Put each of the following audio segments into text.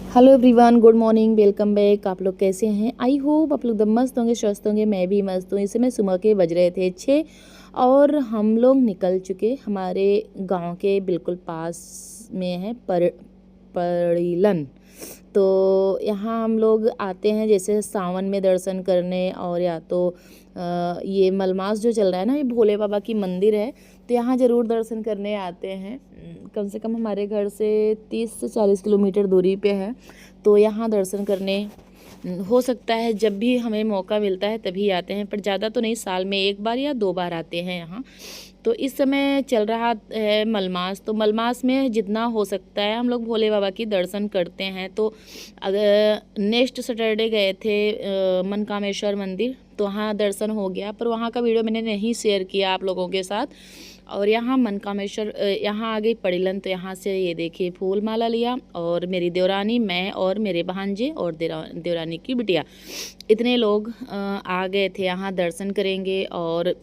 Hello everyone, good morning, welcome back. आप लोग कैसे हैं? आई होप आप लोग एकदम मस्त होंगे, स्वस्थ होंगे। मैं भी मस्त हूँ। इस समय सुबह के बज रहे थे 6 और हम लोग निकल चुके हमारे गांव के बिल्कुल पास में है पड़ीलन। तो यहाँ हम लोग आते हैं जैसे सावन में दर्शन करने, और या तो ये मलमास जो चल रहा है ना, ये भोले बाबा की मंदिर है, तो यहाँ ज़रूर दर्शन करने आते हैं। कम से कम हमारे घर से 30 से 40 किलोमीटर दूरी पे है, तो यहाँ दर्शन करने हो सकता है जब भी हमें मौका मिलता है तभी आते हैं, पर ज़्यादा तो नहीं, साल में एक बार या 2 बार आते हैं यहाँ। तो इस समय चल रहा है मलमास, तो मलमास में जितना हो सकता है हम लोग भोले बाबा की दर्शन करते हैं। तो अगर नेक्स्ट सैटरडे गए थे मनकामेश्वर मंदिर, तो वहाँ दर्शन हो गया, पर वहाँ का वीडियो मैंने नहीं शेयर किया आप लोगों के साथ। और यहाँ मनकामेश्वर यहाँ आ गई पड़ीलन, तो यहाँ से ये देखिए फूल माला लिया, और मेरी देवरानी, मैं और मेरे भांजे और देवरानी की बिटिया, इतने लोग आ गए थे। यहाँ दर्शन करेंगे और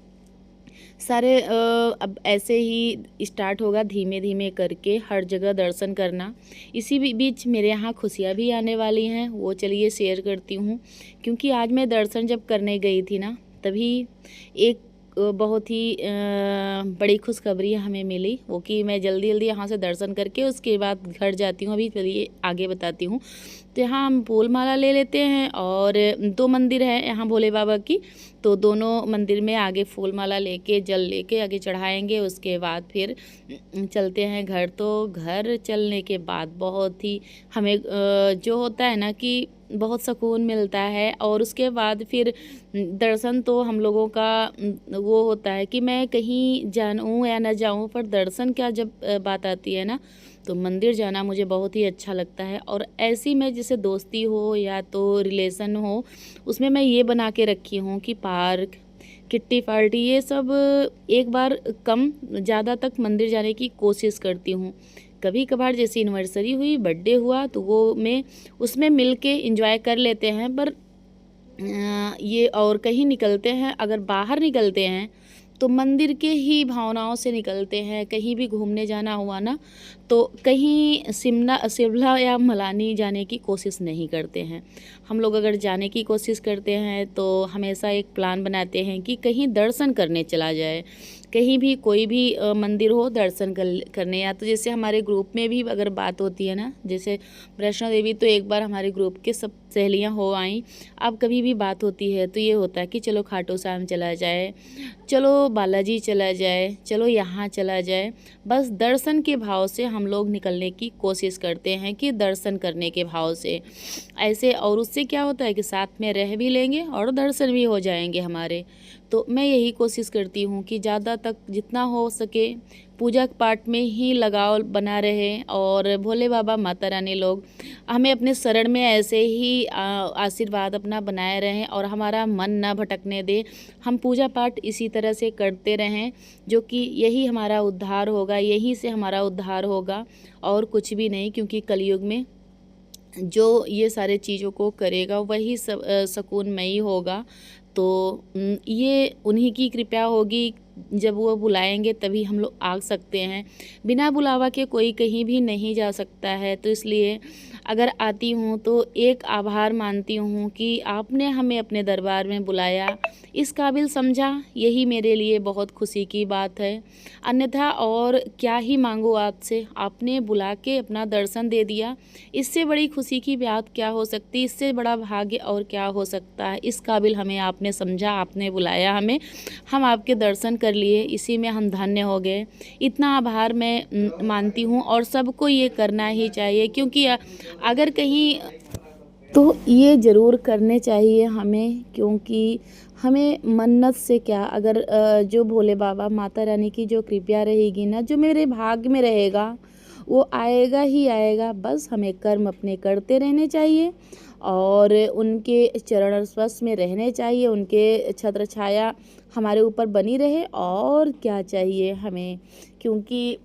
सारे अब ऐसे ही स्टार्ट होगा धीमे धीमे करके हर जगह दर्शन करना। इसी बीच मेरे यहाँ खुशियाँ भी आने वाली हैं, वो चलिए शेयर करती हूँ। क्योंकि आज मैं दर्शन जब करने गई थी ना, तभी एक बहुत ही बड़ी खुशखबरी हमें मिली, वो कि मैं जल्दी जल्दी यहाँ से दर्शन करके उसके बाद घर जाती हूँ। अभी चलिए आगे बताती हूँ। तो यहाँ हम फूल माला ले लेते हैं, और 2 मंदिर है यहाँ भोले बाबा की, तो दोनों मंदिर में आगे फूल माला लेके जल लेके आगे चढ़ाएंगे। उसके बाद फिर चलते हैं घर। तो घर चलने के बाद बहुत ही हमें जो होता है ना कि बहुत सुकून मिलता है। और उसके बाद फिर दर्शन तो हम लोगों का वो होता है कि मैं कहीं जाऊँ या ना जाऊँ, पर दर्शन का जब बात आती है ना, तो मंदिर जाना मुझे बहुत ही अच्छा लगता है। और ऐसी में जैसे दोस्ती हो या तो रिलेशन हो, उसमें मैं ये बना के रखी हूँ कि पार्क, किट्टी पार्टी, ये सब एक बार कम ज़्यादा तक मंदिर जाने की कोशिश करती हूँ। कभी कभार जैसे एनिवर्सरी हुई, बर्थडे हुआ, तो वो मैं उसमें मिल के इंजॉय कर लेते हैं। पर ये और कहीं निकलते हैं, अगर बाहर निकलते हैं तो मंदिर के ही भावनाओं से निकलते हैं। कहीं भी घूमने जाना हुआ ना, तो कहीं शिमला या मनाली जाने की कोशिश नहीं करते हैं। हम लोग अगर जाने की कोशिश करते हैं तो हमेशा एक प्लान बनाते हैं कि कहीं दर्शन करने चला जाए, कहीं भी कोई भी मंदिर हो दर्शन करने। या तो जैसे हमारे ग्रुप में भी अगर बात होती है ना, जैसे वैष्णो देवी, तो एक बार हमारे ग्रुप के सब सहेलियां हो आई। अब कभी भी बात होती है तो ये होता है कि चलो खाटू श्याम चला जाए, चलो बालाजी चला जाए, चलो यहाँ चला जाए। बस दर्शन के भाव से हम लोग निकलने की कोशिश करते हैं, कि दर्शन करने के भाव से ऐसे। और उससे क्या होता है कि साथ में रह भी लेंगे और दर्शन भी हो जाएंगे हमारे। तो मैं यही कोशिश करती हूँ कि ज़्यादा तक जितना हो सके पूजा पाठ में ही लगाव बना रहे, और भोले बाबा माता रानी लोग हमें अपने शरण में ऐसे ही आशीर्वाद अपना बनाए रहें, और हमारा मन ना भटकने दे। हम पूजा पाठ इसी तरह से करते रहें, जो कि यही हमारा उद्धार होगा, यहीं से हमारा उद्धार होगा और कुछ भी नहीं। क्योंकि कलयुग में जो ये सारे चीज़ों को करेगा वही सुकूनमयी होगा। तो ये उन्हीं की कृपा होगी, जब वो बुलाएंगे तभी हम लोग आ सकते हैं। बिना बुलावा के कोई कहीं भी नहीं जा सकता है। तो इसलिए अगर आती हूँ तो एक आभार मानती हूँ कि आपने हमें अपने दरबार में बुलाया, इस काबिल समझा, यही मेरे लिए बहुत खुशी की बात है। अन्यथा और क्या ही मांगो आपसे, आपने बुला के अपना दर्शन दे दिया, इससे बड़ी खुशी की बात क्या हो सकती, इससे बड़ा भाग्य और क्या हो सकता है। इस काबिल हमें आपने समझा, आपने बुलाया हमें, हम आपके दर्शन कर लिए, इसी में हम धन्य हो गए। इतना आभार मैं मानती हूँ, और सबको ये करना ही चाहिए। क्योंकि अगर कहीं तो ये ज़रूर करने चाहिए हमें। क्योंकि हमें मन्नत से क्या, अगर जो भोले बाबा माता रानी की जो कृपा रहेगी ना, जो मेरे भाग्य में रहेगा वो आएगा ही आएगा। बस हमें कर्म अपने करते रहने चाहिए, और उनके चरण स्पर्श में रहने चाहिए, उनके छत्र छाया हमारे ऊपर बनी रहे, और क्या चाहिए हमें। क्योंकि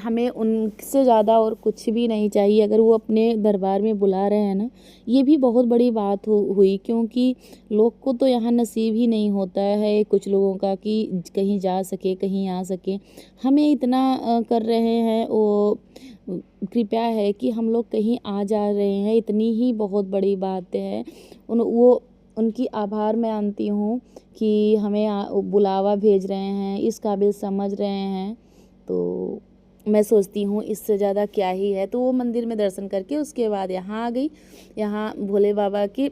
हमें उनसे ज़्यादा और कुछ भी नहीं चाहिए। अगर वो अपने दरबार में बुला रहे हैं ना, ये भी बहुत बड़ी बात हुई। क्योंकि लोग को तो यहाँ नसीब ही नहीं होता है, कुछ लोगों का, कि कहीं जा सके, कहीं आ सके। हमें इतना कर रहे हैं वो कृपया है कि हम लोग कहीं आ जा रहे हैं, इतनी ही बहुत बड़ी बात है। उनकी आभार मैं मानती हूँ कि हमें बुलावा भेज रहे हैं, इस काबिल समझ रहे हैं। तो मैं सोचती हूँ इससे ज़्यादा क्या ही है। तो वो मंदिर में दर्शन करके उसके बाद यहाँ आ गई। यहाँ भोले बाबा की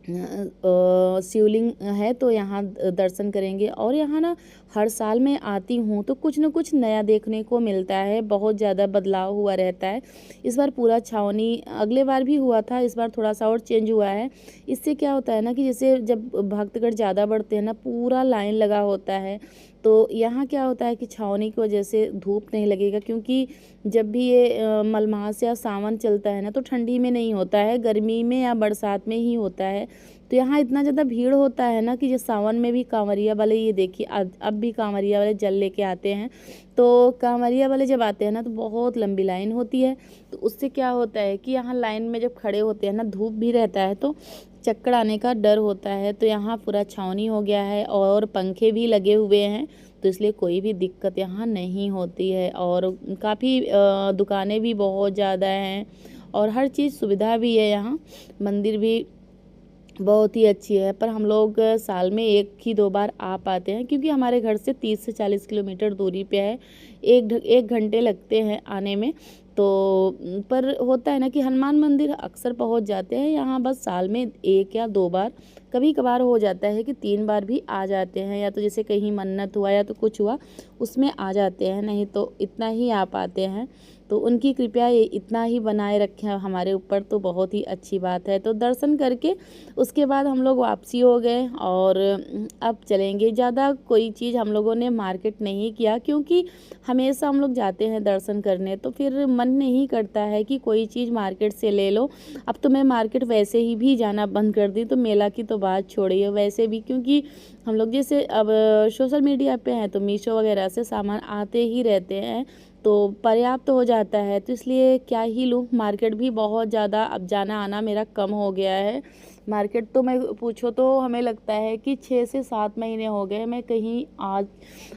शिवलिंग है, तो यहाँ दर्शन करेंगे। और यहाँ ना हर साल मैं आती हूँ तो कुछ न कुछ नया देखने को मिलता है, बहुत ज़्यादा बदलाव हुआ रहता है। इस बार पूरा छावनी, अगले बार भी हुआ था, इस बार थोड़ा सा और चेंज हुआ है। इससे क्या होता है ना कि जैसे जब भक्तगण ज़्यादा बढ़ते हैं ना, पूरा लाइन लगा होता है। तो यहाँ क्या होता है कि छावनी की वजह से धूप नहीं लगेगा, क्योंकि जब भी ये मलमास या सावन चलता है ना, तो ठंडी में नहीं होता है, गर्मी में या बरसात में ही होता है। तो यहाँ इतना ज़्यादा भीड़ होता है ना कि ये सावन में भी कांवरिया वाले, ये देखिए अब भी कांवरिया वाले जल लेके आते हैं। तो कांवरिया वाले जब आते हैं ना, तो बहुत लंबी लाइन होती है। तो उससे क्या होता है कि यहाँ लाइन में जब खड़े होते हैं ना, धूप भी रहता है तो चक्कर आने का डर होता है। तो यहाँ पूरा छावनी हो गया है और पंखे भी लगे हुए हैं, तो इसलिए कोई भी दिक्कत यहाँ नहीं होती है। और काफ़ी दुकानें भी बहुत ज़्यादा हैं और हर चीज़ सुविधा भी है यहाँ। मंदिर भी बहुत ही अच्छी है, पर हम लोग साल में 1 ही 2 बार आ पाते हैं, क्योंकि हमारे घर से 30 से 40 किलोमीटर दूरी पे है। 1 घंटे लगते हैं आने में। तो पर होता है ना कि हनुमान मंदिर अक्सर पहुंच जाते हैं, यहाँ बस साल में 1 या 2 बार, कभी कभार हो जाता है कि 3 बार भी आ जाते हैं, या तो जैसे कहीं मन्नत हुआ या तो कुछ हुआ उसमें आ जाते हैं, नहीं तो इतना ही आ पाते हैं। तो उनकी कृपया ये इतना ही बनाए रखें हमारे ऊपर, तो बहुत ही अच्छी बात है। तो दर्शन करके उसके बाद हम लोग वापसी हो गए और अब चलेंगे। ज़्यादा कोई चीज़ हम लोगों ने मार्केट नहीं किया, क्योंकि हमेशा हम लोग जाते हैं दर्शन करने, तो फिर मन नहीं करता है कि कोई चीज़ मार्केट से ले लो। अब तो मैं मार्केट वैसे ही भी जाना बंद कर दी, तो मेला की तो बात छोड़िए, वैसे भी क्योंकि हम लोग जैसे अब सोशल मीडिया पे हैं तो मीशो वगैरह से सामान आते ही रहते हैं, तो पर्याप्त हो जाता है। तो इसलिए क्या ही लूँ, मार्केट भी बहुत ज़्यादा अब जाना आना मेरा कम हो गया है। मार्केट तो मैं पूछो तो हमें लगता है कि 6 से 7 महीने हो गए मैं कहीं आज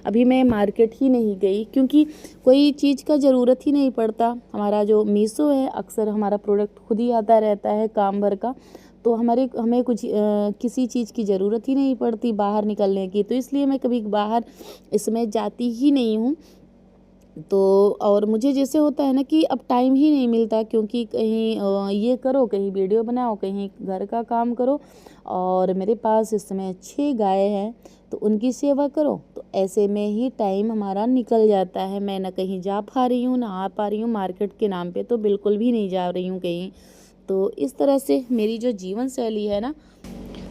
अभी मैं मार्केट ही नहीं गई, क्योंकि कोई चीज़ का ज़रूरत ही नहीं पड़ता। हमारा जो मीशो है, अक्सर हमारा प्रोडक्ट खुद ही आता रहता है काम भर का, तो हमें कुछ किसी चीज़ की ज़रूरत ही नहीं पड़ती बाहर निकलने की। तो इसलिए मैं कभी बाहर इसमें जाती ही नहीं हूँ। तो और मुझे जैसे होता है ना कि अब टाइम ही नहीं मिलता, क्योंकि कहीं ये करो, कहीं वीडियो बनाओ, कहीं घर का काम करो। और मेरे पास इस समय 6 गाय हैं, तो उनकी सेवा करो, तो ऐसे में ही टाइम हमारा निकल जाता है। मैं ना कहीं जा पा रही हूँ, ना आ पा रही हूँ, मार्केट के नाम पे तो बिल्कुल भी नहीं जा रही हूँ कहीं। तो इस तरह से मेरी जो जीवन शैली है ना,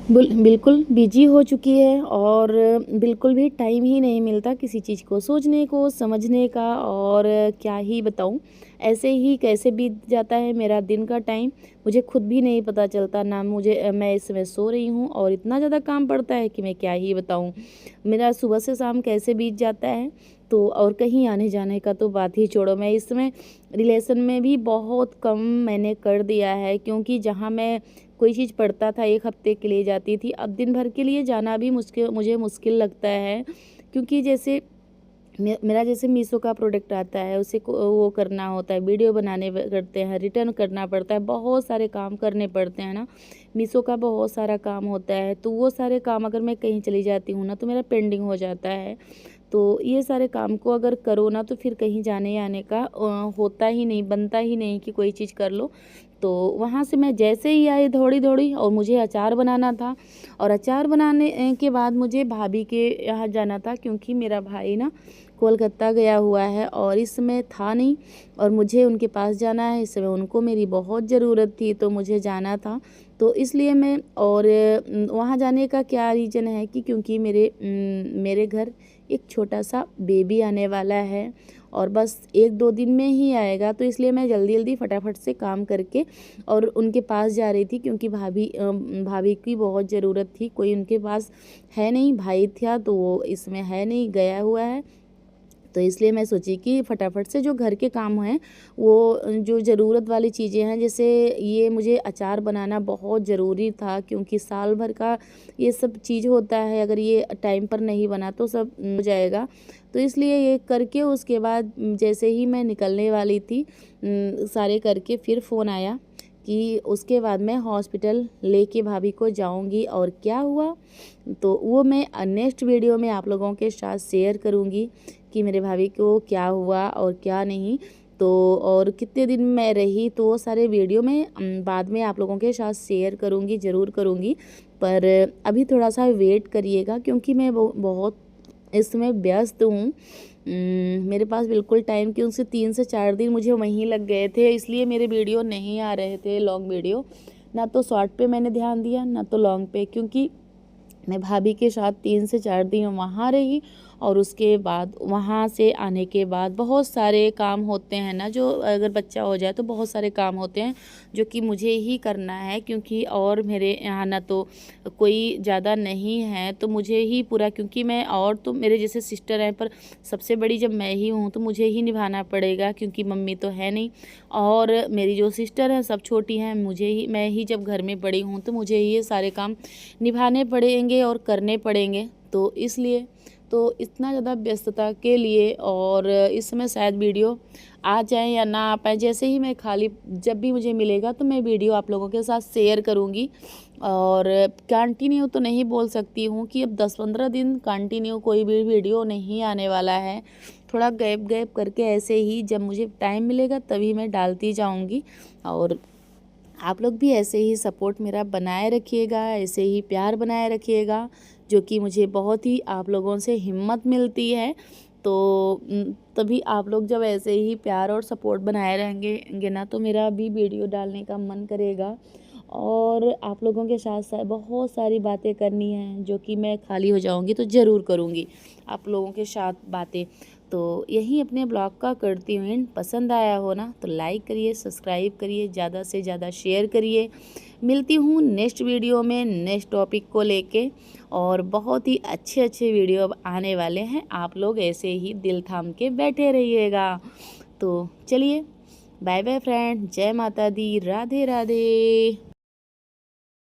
बिल्कुल बिजी हो चुकी है और बिल्कुल भी टाइम ही नहीं मिलता किसी चीज़ को सोचने को, समझने का। और क्या ही बताऊं, ऐसे ही कैसे बीत जाता है मेरा दिन का टाइम, मुझे खुद भी नहीं पता चलता ना। मैं इस समय सो रही हूं और इतना ज़्यादा काम पड़ता है कि मैं क्या ही बताऊं, मेरा सुबह से शाम कैसे बीत जाता है। तो और कहीं आने जाने का तो बात ही छोड़ो, मैं इसमें रिलेशन में भी बहुत कम मैंने कर दिया है, क्योंकि जहाँ मैं कोई चीज़ पढ़ता था 1 हफ्ते के लिए जाती थी, अब दिन भर के लिए जाना भी मुझे मुश्किल लगता है। क्योंकि जैसे मेरा जैसे मीशो का प्रोडक्ट आता है, उसे वो करना होता है, वीडियो बनाने करते हैं, रिटर्न करना पड़ता है, बहुत सारे काम करने पड़ते हैं ना। मीशो का बहुत सारा काम होता है, तो वो सारे काम अगर मैं कहीं चली जाती हूँ ना, तो मेरा पेंडिंग हो जाता है। तो ये सारे काम को अगर करो ना, तो फिर कहीं जाने आने का होता ही नहीं, बनता ही नहीं कि कोई चीज़ कर लो। तो वहाँ से मैं जैसे ही आई दौड़ी दौड़ी, और मुझे अचार बनाना था, और अचार बनाने के बाद मुझे भाभी के यहाँ जाना था, क्योंकि मेरा भाई ना कोलकाता गया हुआ है और इस समय था नहीं, और मुझे उनके पास जाना है। इस समय उनको मेरी बहुत ज़रूरत थी, तो मुझे जाना था। तो इसलिए मैं, और वहाँ जाने का क्या रीज़न है कि क्योंकि मेरे घर एक छोटा सा बेबी आने वाला है, और बस 1-2 दिन में ही आएगा। तो इसलिए मैं जल्दी जल्दी फटाफट से काम करके और उनके पास जा रही थी, क्योंकि भाभी की बहुत ज़रूरत थी। कोई उनके पास है नहीं, भाई था तो वो इसमें है नहीं, गया हुआ है। तो इसलिए मैं सोची कि फटाफट से जो घर के काम हैं, वो जो ज़रूरत वाली चीज़ें हैं, जैसे ये मुझे अचार बनाना बहुत ज़रूरी था, क्योंकि साल भर का ये सब चीज़ होता है, अगर ये टाइम पर नहीं बना तो सब हो जाएगा। तो इसलिए ये करके उसके बाद जैसे ही मैं निकलने वाली थी, सारे करके फिर फ़ोन आया कि उसके बाद मैं हॉस्पिटल लेके भाभी को जाऊंगी, और क्या हुआ तो वो मैं नेक्स्ट वीडियो में आप लोगों के साथ शेयर करूंगी कि मेरे भाभी को क्या हुआ और क्या नहीं। तो और कितने दिन मैं रही, तो वो सारे वीडियो में बाद में आप लोगों के साथ शेयर करूंगी, ज़रूर करूंगी। पर अभी थोड़ा सा वेट करिएगा, क्योंकि मैं बहुत इस समय व्यस्त हूँ। मेरे पास बिल्कुल टाइम, क्योंकि 3 से 4 दिन मुझे वहीं लग गए थे, इसलिए मेरे वीडियो नहीं आ रहे थे, लॉन्ग वीडियो। ना तो शॉर्ट पे मैंने ध्यान दिया, ना तो लॉन्ग पे, क्योंकि मैं भाभी के साथ 3 से 4 दिन वहाँ रही, और उसके बाद वहाँ से आने के बाद बहुत सारे काम होते हैं ना, जो अगर बच्चा हो जाए तो बहुत सारे काम होते हैं जो कि मुझे ही करना है, क्योंकि और मेरे यहाँ ना तो कोई ज़्यादा नहीं है, तो मुझे ही पूरा, क्योंकि मैं, और तो मेरे जैसे सिस्टर हैं, पर सबसे बड़ी जब मैं ही हूँ तो मुझे ही निभाना पड़ेगा, क्योंकि मम्मी तो है नहीं, और मेरी जो सिस्टर हैं सब छोटी हैं, मुझे ही, मैं ही जब घर में बड़ी हूँ तो मुझे ही ये सारे काम निभाने पड़ेंगे और करने पड़ेंगे। तो इसलिए तो इतना ज़्यादा व्यस्तता के लिए, और इस समय शायद वीडियो आ जाए या ना आ पाए, जैसे ही मैं खाली, जब भी मुझे मिलेगा तो मैं वीडियो आप लोगों के साथ शेयर करूँगी। और कंटिन्यू तो नहीं बोल सकती हूँ कि अब 10-15 दिन कंटिन्यू कोई भी वीडियो नहीं आने वाला है, थोड़ा गैप गैप करके ऐसे ही जब मुझे टाइम मिलेगा तभी मैं डालती जाऊँगी। और आप लोग भी ऐसे ही सपोर्ट मेरा बनाए रखिएगा, ऐसे ही प्यार बनाए रखिएगा, जो कि मुझे बहुत ही आप लोगों से हिम्मत मिलती है। तो तभी आप लोग जब ऐसे ही प्यार और सपोर्ट बनाए रहेंगे ना, तो मेरा भी वीडियो डालने का मन करेगा, और आप लोगों के साथ साथ बहुत सारी बातें करनी हैं, जो कि मैं खाली हो जाऊंगी तो ज़रूर करूंगी आप लोगों के साथ बातें। तो यही अपने ब्लॉग का करती हूँ एंड, पसंद आया हो ना तो लाइक करिए, सब्सक्राइब करिए, ज़्यादा से ज़्यादा शेयर करिए। मिलती हूँ नेक्स्ट वीडियो में नेक्स्ट टॉपिक को लेके, और बहुत ही अच्छे अच्छे वीडियो अब आने वाले हैं, आप लोग ऐसे ही दिल थाम के बैठे रहिएगा। तो चलिए, बाय बाय फ्रेंड, जय माता दी, राधे राधे।